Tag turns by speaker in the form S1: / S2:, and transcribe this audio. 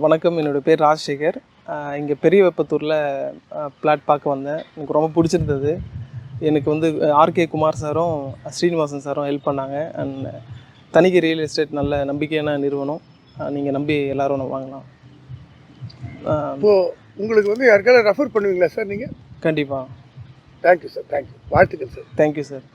S1: வணக்கம். என்னோடய பேர் ராஜசேகர். இங்கே பெரிய வெப்பத்தூரில் பிளாட் பார்க்க வந்தேன். எனக்கு ரொம்ப பிடிச்சிருந்தது. எனக்கு வந்து ஆர்கே குமார் சாரும் ஸ்ரீனிவாசன் சாரும் ஹெல்ப் பண்ணாங்க. அண்ட் தனிகை ரியல் எஸ்டேட் நல்ல நம்பிக்கையான நிறுவனம். நீங்கள் நம்பி எல்லோரும் வாங்கலாம்.
S2: இப்போது உங்களுக்கு வந்து யாருக்காவது ரெஃபர் பண்ணுவீங்களா சார் நீங்கள்?
S1: கண்டிப்பாக.
S2: Thank you sir, thank you. வாழ்த்துக்கள் சார்.
S1: Thank you sir.